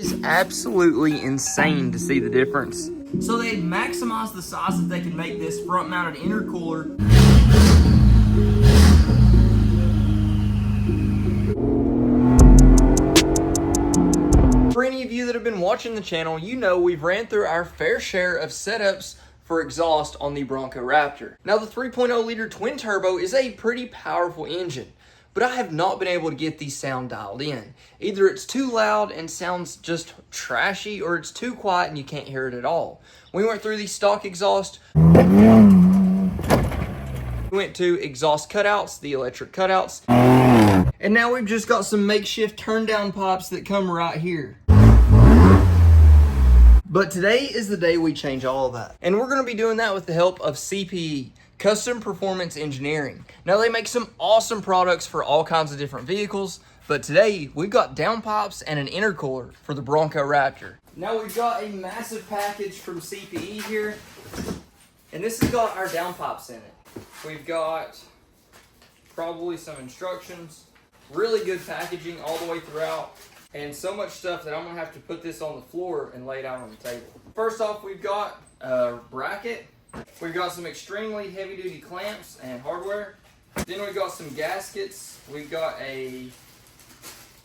It's absolutely insane to see the difference. So they maximized the size that they could make this front-mounted intercooler. For any of you that have been watching the channel, you know we've ran through our fair share of setups for exhaust on the Bronco Raptor. Now the 3.0 liter twin turbo is a pretty powerful engine, but I have not been able to get the sound dialed in. Either it's too loud and sounds just trashy, or it's too quiet and you can't hear it at all. We went through the stock exhaust. We went to exhaust cutouts, the electric cutouts. And now we've just got some makeshift turn down pipes that come right here. But today is the day we change all of that. And we're gonna be doing that with the help of CPE, Custom Performance Engineering. Now they make some awesome products for all kinds of different vehicles, but today we've got downpipes and an intercooler for the Bronco Raptor. Now we've got a massive package from CPE here, and this has got our downpipes in it. We've got probably some instructions, really good packaging all the way throughout, and so much stuff that I'm gonna have to put this on the floor and lay it out on the table. First off, we've got a bracket. We've got some extremely heavy duty clamps and hardware. Then we've got some gaskets. We've got a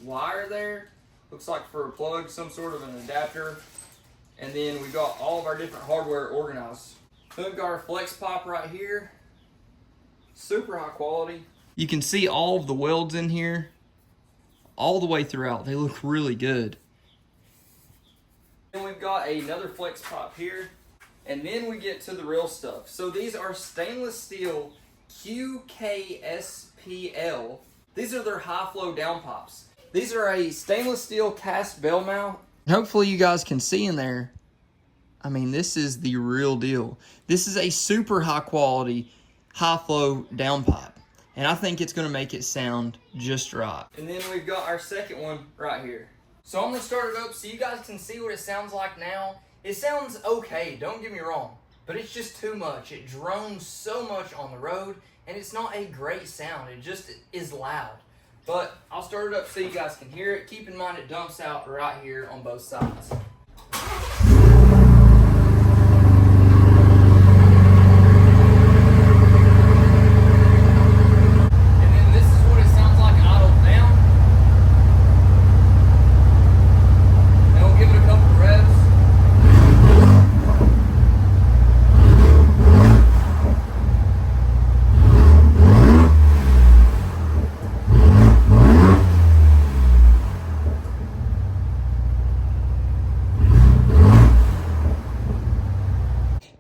wire there. Looks like for a plug, some sort of an adapter. And then we've got all of our different hardware organized. Then we've got our flex pipe right here. Super high quality. You can see all of the welds in here all the way throughout. They look really good. Then we've got another flex pipe here. And then we get to the real stuff. So these are stainless steel QKSPL. These are their high flow downpipes. These are a stainless steel cast bell mount. Hopefully you guys can see in there. I mean, this is the real deal. This is a super high quality, high flow downpipe. And I think it's gonna make it sound just right. And then we've got our second one right here. So I'm gonna start it up so you guys can see what it sounds like now. It sounds okay, don't get me wrong, but it's just too much. It drones so much on the road, and it's not a great sound. It just is loud. But I'll start it up so you guys can hear it. Keep in mind it dumps out right here on both sides.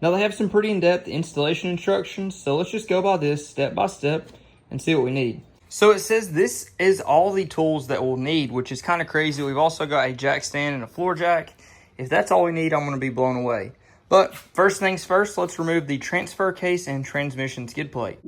Now they have some pretty in-depth installation instructions, so let's just go by this step by step and see what we need. So it says this is all the tools that we'll need, which is kind of crazy. We've also got a jack stand and a floor jack. If that's all we need, I'm going to be blown away. But first things first, let's remove the transfer case and transmission skid plate.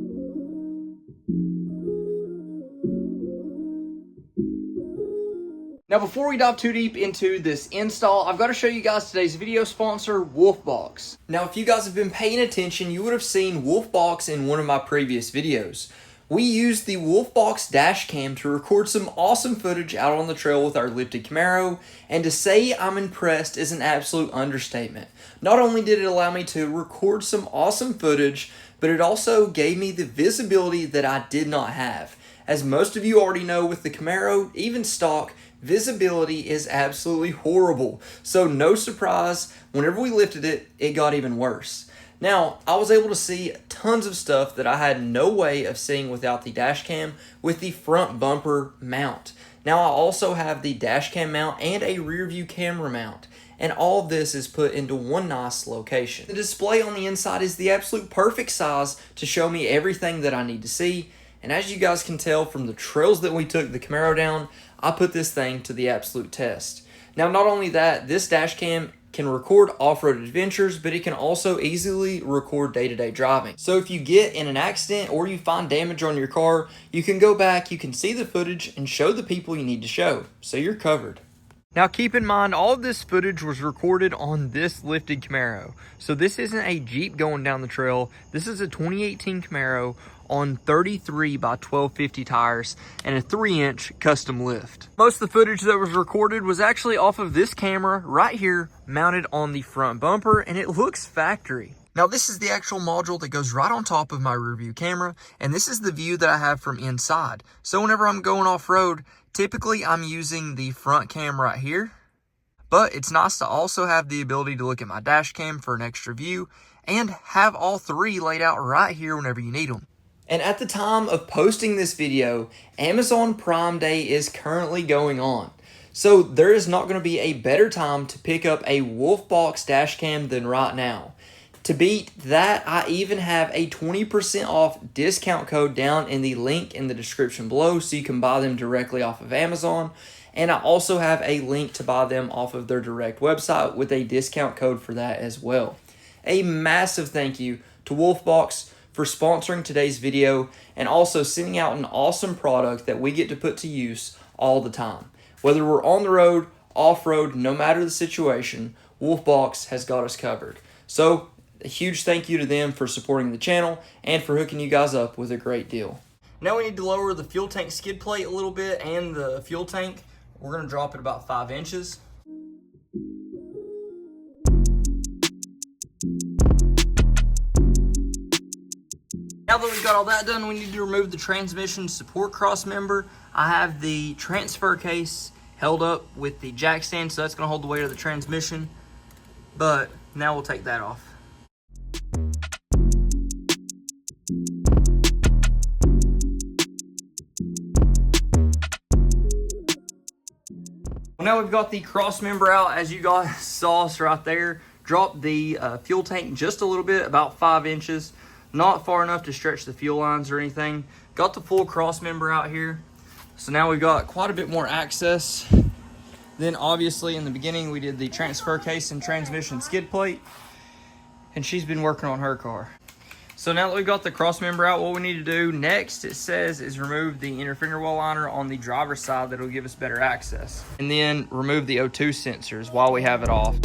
Now before we dive too deep into this install, I've got to show you guys today's video sponsor, Wolfbox. Now if you guys have been paying attention, you would have seen Wolfbox in one of my previous videos. We used the Wolfbox dash cam to record some awesome footage out on the trail with our lifted Camaro, and to say I'm impressed is an absolute understatement. Not only did it allow me to record some awesome footage, but it also gave me the visibility that I did not have. As most of you already know with the Camaro, even stock, visibility is absolutely horrible. So no surprise, whenever we lifted it, it got even worse. Now, I was able to see tons of stuff that I had no way of seeing without the dash cam with the front bumper mount. Now, I also have the dash cam mount and a rear view camera mount. And all of this is put into one nice location. The display on the inside is the absolute perfect size to show me everything that I need to see. And as you guys can tell from the trails that we took the Camaro down, I put this thing to the absolute test. Now, not only that, this dash cam can record off-road adventures, but it can also easily record day-to-day driving. So if you get in an accident or you find damage on your car, you can go back, you can see the footage, and show the people you need to show. So you're covered. Now keep in mind, all of this footage was recorded on this lifted Camaro. So this isn't a Jeep going down the trail. This is a 2018 Camaro on 33 by 1250 tires and a 3-inch custom lift. Most of the footage that was recorded was actually off of this camera right here, mounted on the front bumper, and it looks factory. Now this is the actual module that goes right on top of my rear view camera, and this is the view that I have from inside. So whenever I'm going off-road, typically I'm using the front cam right here, but it's nice to also have the ability to look at my dash cam for an extra view and have all three laid out right here whenever you need them. And at the time of posting this video, Amazon Prime Day is currently going on. So there is not going to be a better time to pick up a Wolfbox dash cam than right now. To beat that, I even have a 20% off discount code down in the link in the description below, so you can buy them directly off of Amazon. And I also have a link to buy them off of their direct website with a discount code for that as well. A massive thank you to Wolfbox for sponsoring today's video and also sending out an awesome product that we get to put to use all the time. Whether we're on the road, off-road, no matter the situation, Wolfbox has got us covered. So a huge thank you to them for supporting the channel and for hooking you guys up with a great deal. Now we need to lower the fuel tank skid plate a little bit and the fuel tank. We're going to drop it about 5 inches. Now that we've got all that done, we need to remove the transmission support cross member. I have the transfer case held up with the jack stand, so that's going to hold the weight of the transmission. But now we'll take that off. Well, now we've got the cross member out, as you guys saw us right there. Dropped the fuel tank just a little bit, about 5 inches. Not far enough to stretch the fuel lines or anything. Got the full cross member out here. So now we've got quite a bit more access. Then obviously in the beginning we did the transfer case and transmission skid plate. And she's been working on her car. So now that we've got the cross member out, what we need to do next, it says, is remove the inner finger well liner on the driver's side. That'll give us better access. And then remove the O2 sensors while we have it off.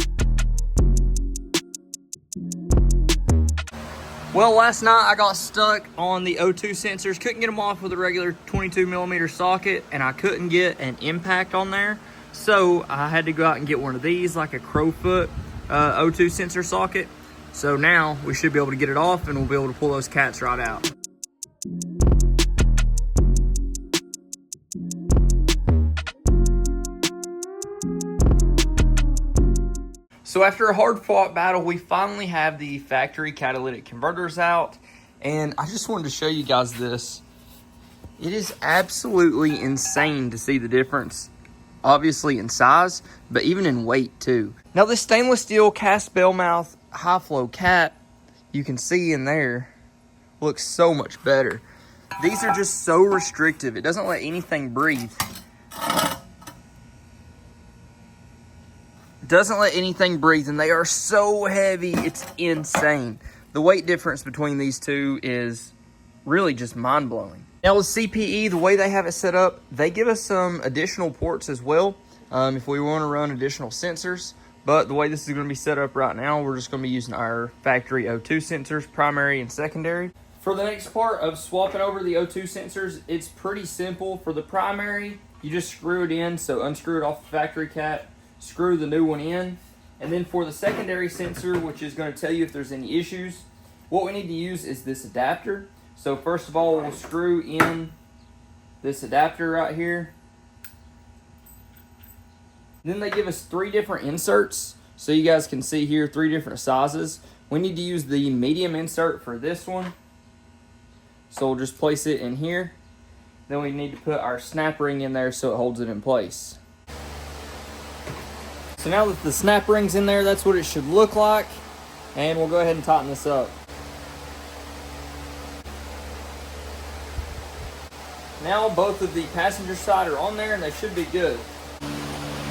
Well, last night I got stuck on the O2 sensors. Couldn't get them off with a regular 22mm socket, and I couldn't get an impact on there. So I had to go out and get one of these, like a Crowfoot O2 sensor socket. So now we should be able to get it off, and we'll be able to pull those cats right out. So after a hard-fought battle, we finally have the factory catalytic converters out, and I just wanted to show you guys this. It is absolutely insane to see the difference, obviously in size, but even in weight too. Now this stainless steel cast bell mouth high-flow cat, you can see in there, looks so much better. These are just so restrictive. It doesn't let anything breathe. Doesn't let anything breathe, and they are so heavy, it's insane. The weight difference between these two is really just mind-blowing. Now with CPE, the way they have it set up, they give us some additional ports as well if we want to run additional sensors. But the way this is going to be set up right now, we're just going to be using our factory O2 sensors, primary and secondary. For the next part of swapping over the O2 sensors, it's pretty simple. For the primary, you just screw it in, so unscrew it off the factory cap, screw the new one in. And then for the secondary sensor, which is going to tell you if there's any issues, what we need to use is this adapter. So first of all, we'll screw in this adapter right here. Then they give us 3 different inserts. So you guys can see here, 3 different sizes. We need to use the medium insert for this one. So we'll just place it in here. Then we need to put our snap ring in there so it holds it in place. So now that the snap ring's in there, that's what it should look like. And we'll go ahead and tighten this up. Now both of the passenger side are on there and they should be good.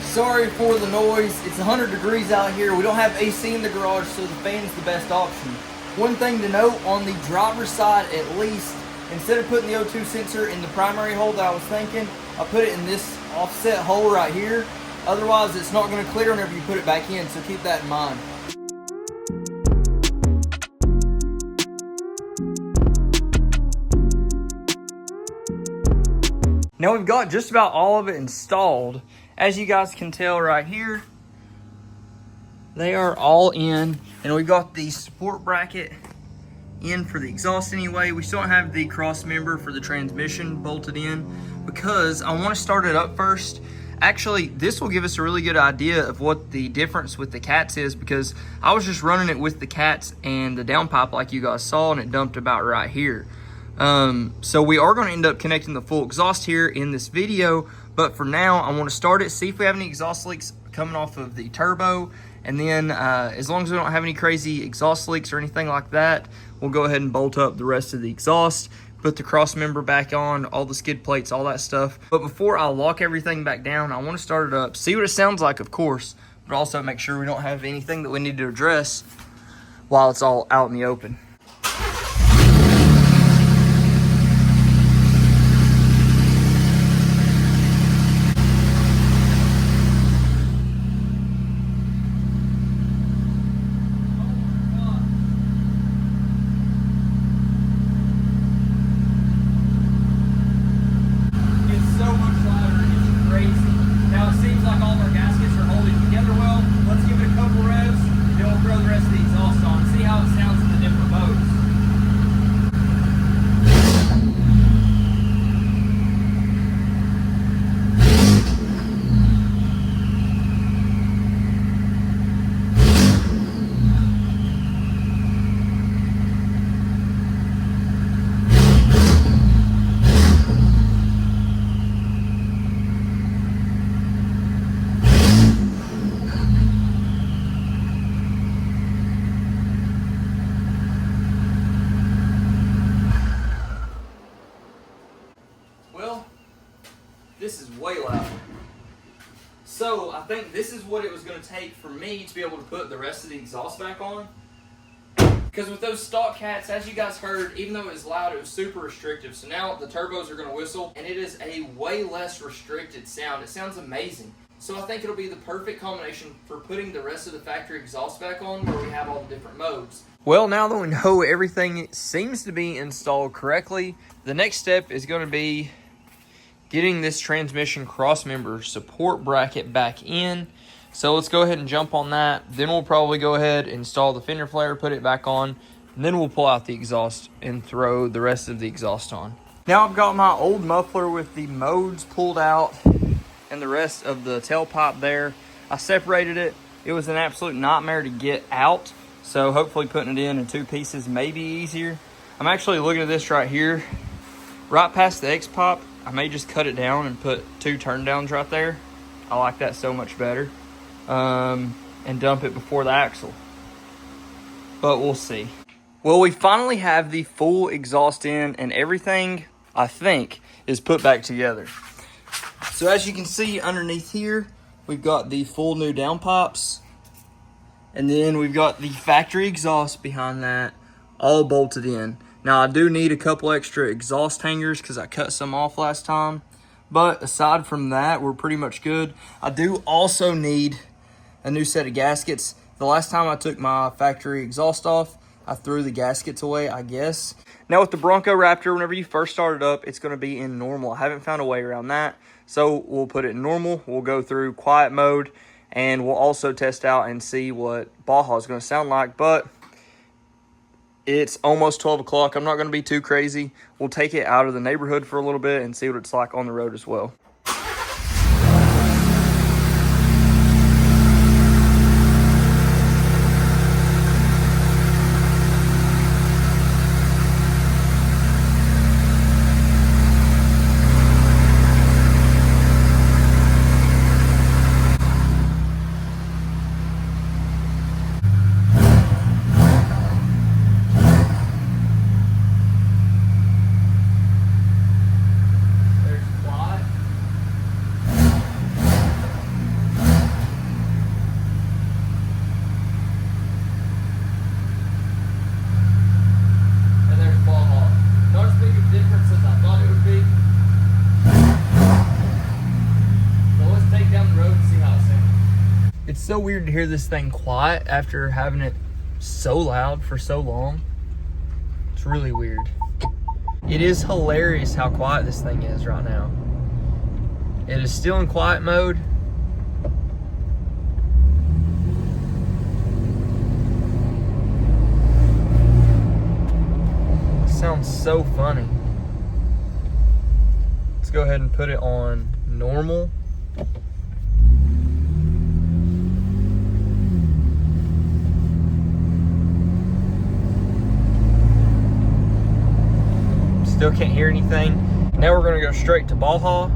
Sorry for the noise. It's 100 degrees out here. We don't have AC in the garage, so the fan's the best option. One thing to note, on the driver's side at least, instead of putting the O2 sensor in the primary hole that I was thinking, I put it in this offset hole right here. Otherwise, it's not going to clear whenever you put it back in, so keep that in mind. Now we've got just about all of it installed. As you guys can tell right here, they are all in, and we've got the support bracket in for the exhaust anyway. We still don't have the cross member for the transmission bolted in because I want to start it up first. Actually, this will give us a really good idea of what the difference with the cats is, because I was just running it with the cats and the downpipe like you guys saw, and it dumped about right here. So we are going to end up connecting the full exhaust here in this video, but for now I want to start it, see if we have any exhaust leaks coming off of the turbo, and then as long as we don't have any crazy exhaust leaks or anything like that, we'll go ahead and bolt up the rest of the exhaust, put the cross member back on, all the skid plates, all that stuff. But before I lock everything back down, I want to start it up, see what it sounds like, of course, but also make sure we don't have anything that we need to address while it's all out in the open. This is way loud. So I think this is what it was going to take for me to be able to put the rest of the exhaust back on. Because with those stock cats, as you guys heard, even though it was loud, it was super restrictive. So now the turbos are going to whistle, and it is a way less restricted sound. It sounds amazing. So I think it'll be the perfect combination for putting the rest of the factory exhaust back on, where we have all the different modes. Well, now that we know everything seems to be installed correctly, the next step is going to be getting this transmission crossmember support bracket back in. So let's go ahead and jump on that. Then we'll probably go ahead, install the fender flare, put it back on, and then we'll pull out the exhaust and throw the rest of the exhaust on. Now I've got my old muffler with the modes pulled out and the rest of the tailpipe there. I separated it. It was an absolute nightmare to get out, so hopefully putting it in two pieces may be easier. I'm actually looking at this right here. Right past the X-pop, I may just cut it down and put two turn downs right there. I like that so much better. And dump it before the axle. But we'll see. Well, we finally have the full exhaust in, and everything, I think, is put back together. So as you can see underneath here, we've got the full new downpipes. And then we've got the factory exhaust behind that, all bolted in. Now I do need a couple extra exhaust hangers because I cut some off last time. But aside from that, we're pretty much good. I do also need a new set of gaskets. The last time I took my factory exhaust off, I threw the gaskets away, I guess. Now with the Bronco Raptor, whenever you first start it up, it's going to be in normal. I haven't found a way around that. So we'll put it in normal. We'll go through quiet mode, and we'll also test out and see what Baja is going to sound like. But it's almost 12 o'clock. I'm not going to be too crazy. We'll take it out of the neighborhood for a little bit and see what it's like on the road as well. so weird to hear this thing quiet after having it so loud for so long. It's really weird. It is hilarious how quiet this thing is right now. It is still in quiet mode. Sounds so funny. Let's go ahead and put it on normal. Still can't hear anything. Now we're gonna go straight to Baja.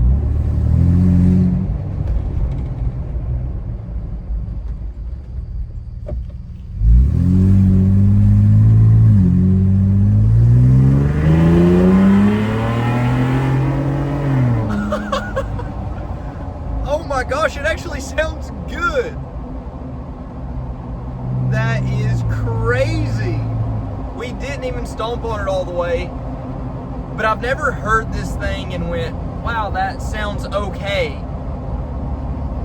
Oh my gosh, it actually sounds good. That is crazy. We didn't even stomp on it all the way, but I've never heard this thing and went, wow, that sounds okay.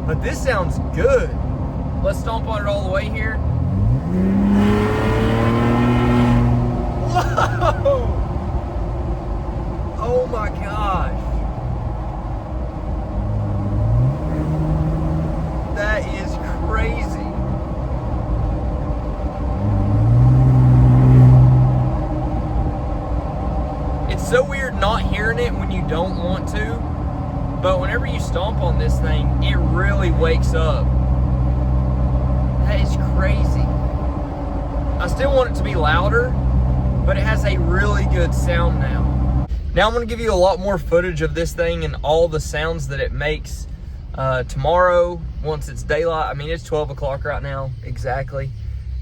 But this sounds good. Let's stomp on it all the way here. Whoa! Oh my gosh. That is crazy. It's so weird not hearing it when you don't want to, but whenever you stomp on this thing, it really wakes up. That is crazy. I still want it to be louder, but it has a really good sound now. Now I'm going to give you a lot more footage of this thing and all the sounds that it makes tomorrow once it's daylight. I mean, it's 12 o'clock right now exactly.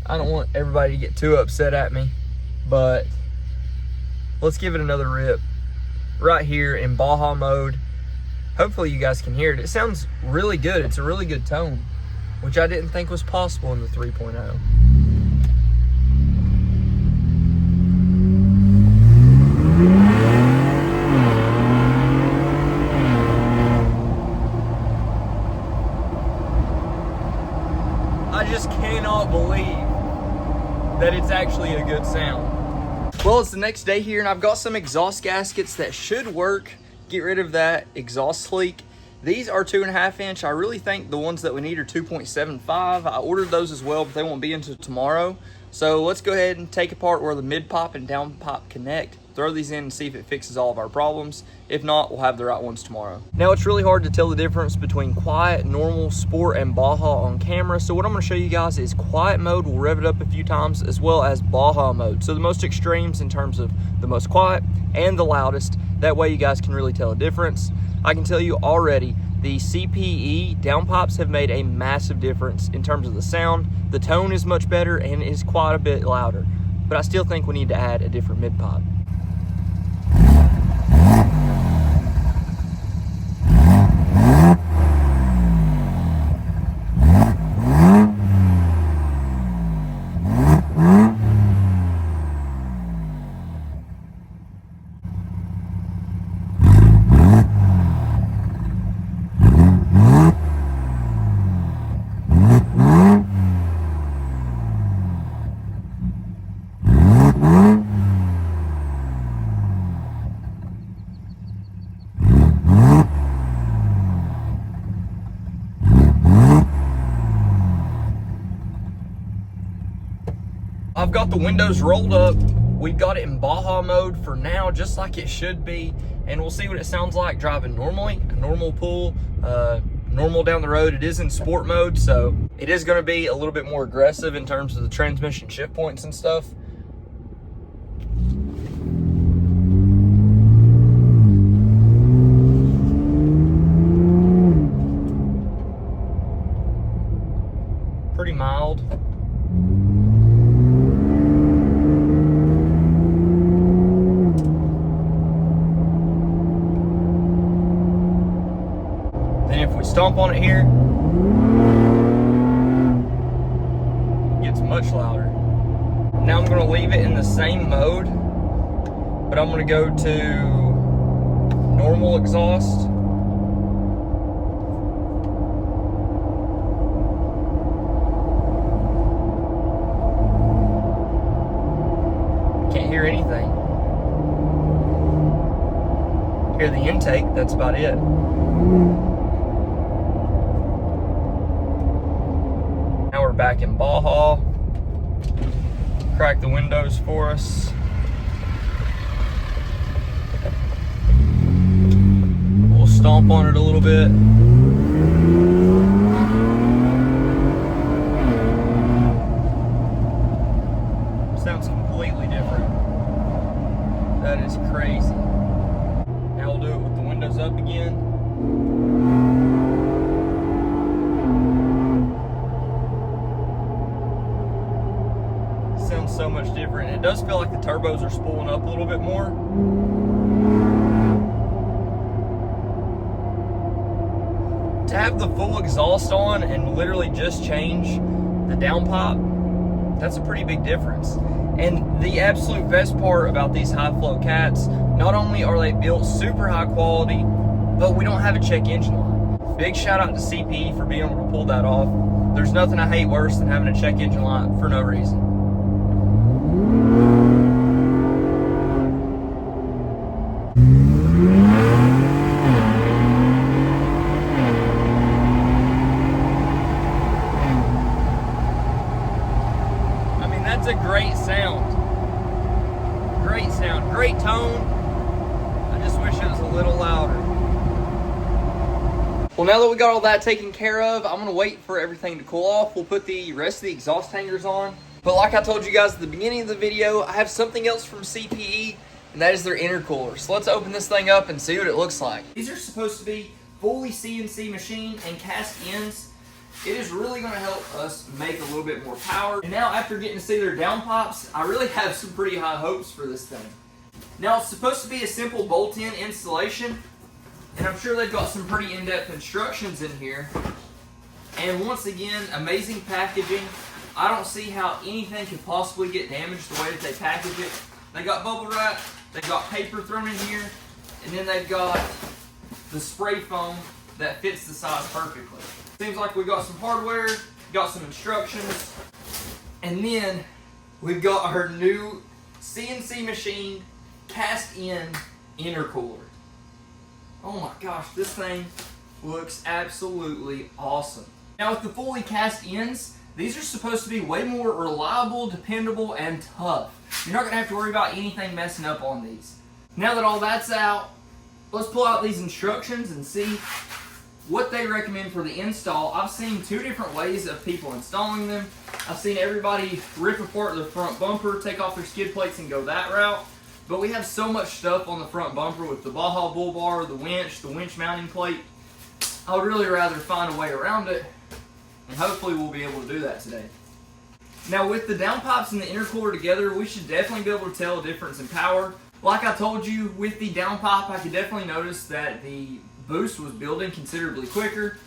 I don't want everybody to get too upset at me, but let's give it another rip right here in Baja mode. Hopefully you guys can hear it. It sounds really good. It's a really good tone, which I didn't think was possible in the 3.0. I just cannot believe that it's actually a good sound. Well, it's the next day here, and I've got some exhaust gaskets that should work. Get rid of that exhaust leak. These are 2.5 inch. I really think the ones that we need are 2.75. I ordered those as well, but they won't be until tomorrow. So let's go ahead and take apart where the mid pipe and down pipe connect. Throw these in and see if it fixes all of our problems. If not, we'll have the right ones tomorrow. Now, it's really hard to tell the difference between quiet, normal, sport, and Baja on camera. So what I'm gonna show you guys is quiet mode. We'll rev it up a few times, as well as Baja mode. So the most extremes in terms of the most quiet and the loudest. That way you guys can really tell a difference. I can tell you already, the CPE downpipes have made a massive difference in terms of the sound. The tone is much better and is quite a bit louder. But I still think we need to add a different mid pipe. I've got the windows rolled up. We've got it in Baja mode for now, just like it should be. And we'll see what it sounds like driving normally, a normal pull, normal down the road. It is in sport mode, so it is gonna be a little bit more aggressive in terms of the transmission shift points and stuff. Pretty mild. Stomp on it here, it gets much louder. Now I'm going to leave it in the same mode, but I'm going to go to normal exhaust. Hear the intake, that's about it. Now we're back in Baja. Crack the windows for us. We'll stomp on it a little bit. Sounds completely different. That is crazy. Now we'll do it with the windows up again. Sounds so much different. It does feel like the turbos are spooling up a little bit more. To have the full exhaust on and literally just change the downpipe, that's a pretty big difference. And the absolute best part about these high flow cats, not only are they built super high quality, but we don't have a check engine light. Big shout out to CPE for being able to pull that off. There's nothing I hate worse than having a check engine light for no reason. That's a great sound. Great sound, great tone. I just wish it was a little louder. Well, now that we got all that taken care of, I'm gonna wait for everything to cool off. We'll put the rest of the exhaust hangers on. But like I told you guys at the beginning of the video, I have something else from CPE, and that is their intercooler. So let's open this thing up and see what it looks like. These are supposed to be fully CNC machined and cast ends. It is really going to help us make a little bit more power. And now after getting to see their downpipes, I really have some pretty high hopes for this thing. Now it's supposed to be a simple bolt-in installation, and I'm sure they've got some pretty in-depth instructions in here. And once again, amazing packaging. I don't see how anything could possibly get damaged the way that they package it. They got bubble wrap, they've got paper thrown in here, and then they've got the spray foam that fits the size perfectly. Seems like we got some hardware, got some instructions, and then we've got our new CNC machined cast-in intercooler. Oh my gosh, this thing looks absolutely awesome. Now with the fully cast ends, these are supposed to be way more reliable, dependable, and tough. You're not going to have to worry about anything messing up on these. Now that all that's out, let's pull out these instructions and see what they recommend for the install. I've seen two different ways of people installing them. I've seen everybody rip apart their front bumper, take off their skid plates, and go that route. But we have so much stuff on the front bumper with the Baja bull bar, the winch mounting plate. I would really rather find a way around it, and hopefully we'll be able to do that today. Now with the downpipes and the intercooler together, we should definitely be able to tell a difference in power. Like I told you, with the downpipe, I could definitely notice that the boost was building considerably quicker,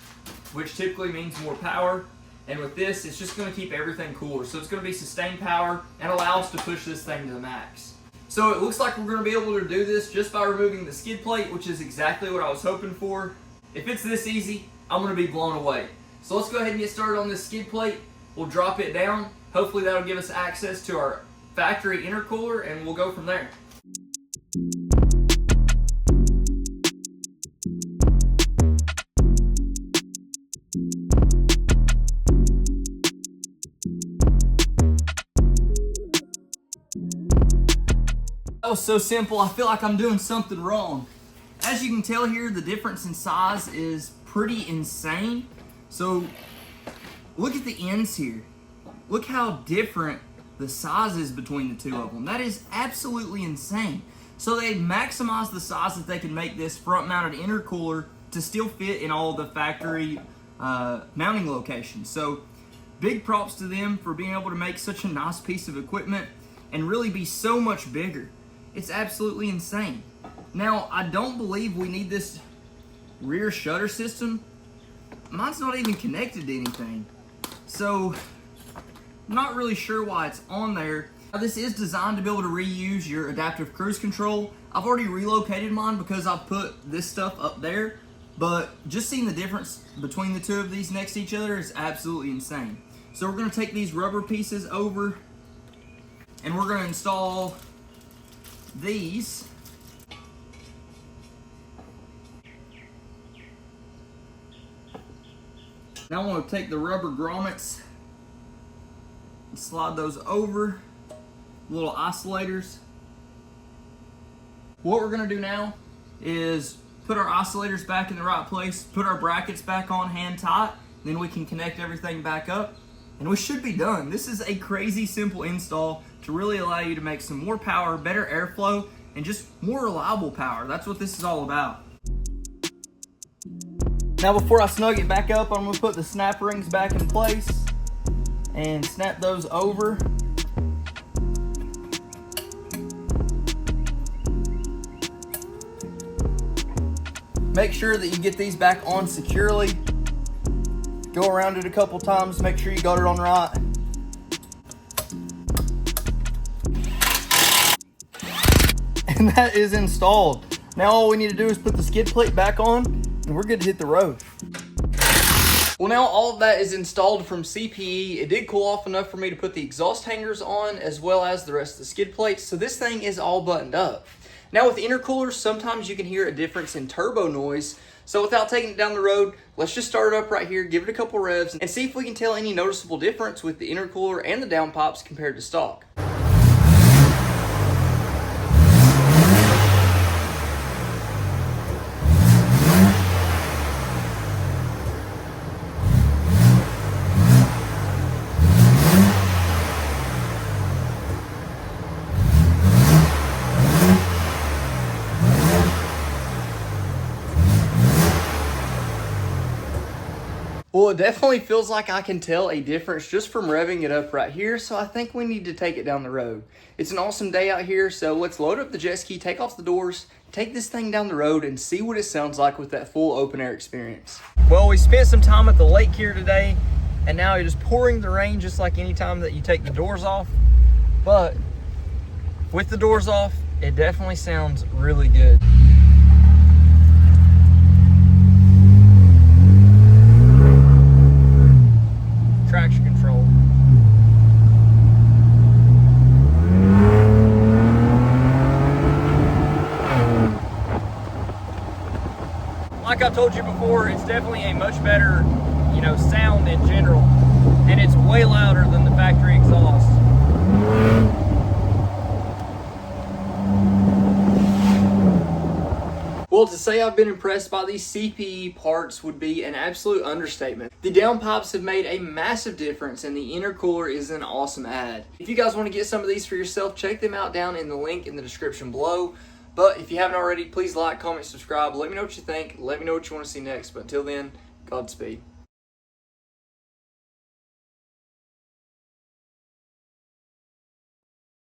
which typically means more power. And with this, it's just going to keep everything cooler. So it's going to be sustained power and allow us to push this thing to the max. So it looks like we're going to be able to do this just by removing the skid plate, which is exactly what I was hoping for. If it's this easy, I'm going to be blown away. So let's go ahead and get started on this skid plate. We'll drop it down. Hopefully that'll give us access to our factory intercooler, and we'll go from there. That was so simple, I feel like I'm doing something wrong. As you can tell here, the difference in size is pretty insane. So look at the ends here. Look how different the size is between the two of them. That is absolutely insane. So they maximize the size that they can make this front mounted intercooler to still fit in all the factory mounting locations. So big props to them for being able to make such a nice piece of equipment and really be so much bigger. It's absolutely insane. Now, I don't believe we need this rear shutter system. Mine's not even connected to anything. So, I'm not really sure why it's on there. Now, this is designed to be able to reuse your adaptive cruise control. I've already relocated mine because I've put this stuff up there. But just seeing the difference between the two of these next to each other is absolutely insane. So we're going to take these rubber pieces over and we're going to install these Now I want to take the rubber grommets and slide those over, little isolators. What we're going to do now is put our isolators back in the right place, put our brackets back on hand tight, then we can connect everything back up, and we should be done. This is a crazy simple install to really allow you to make some more power, better airflow, and just more reliable power. That's what this is all about. Now before I snug it back up, I'm going to put the snap rings back in place and snap those over. Make sure that you get these back on securely. Go around it a couple times, make sure you got it on right. And that is installed. Now all we need to do is put the skid plate back on and we're good to hit the road. Well, now all of that is installed from CPE. It did cool off enough for me to put the exhaust hangers on as well as the rest of the skid plates. So this thing is all buttoned up. Now with intercoolers, sometimes you can hear a difference in turbo noise. So without taking it down the road, let's just start it up right here, give it a couple revs, and see if we can tell any noticeable difference with the intercooler and the downpipes compared to stock. Well, it definitely feels like I can tell a difference just from revving it up right here, so I think we need to take it down the road. It's an awesome day out here, so let's load up the jet ski, take off the doors, take this thing down the road, and see what it sounds like with that full open air experience. Well, we spent some time at the lake here today, and now it is pouring the rain just like any time that you take the doors off. But with the doors off, it definitely sounds really good. Traction control. Like I told you before, it's definitely a much better, sound in general, and it's way louder than the factory exhaust. Well, to say I've been impressed by these CPE parts would be an absolute understatement. The downpipes have made a massive difference, and the intercooler is an awesome add. If you guys want to get some of these for yourself, check them out down in the link in the description below. But if you haven't already, please like, comment, subscribe. Let me know what you think. Let me know what you want to see next. But until then, Godspeed.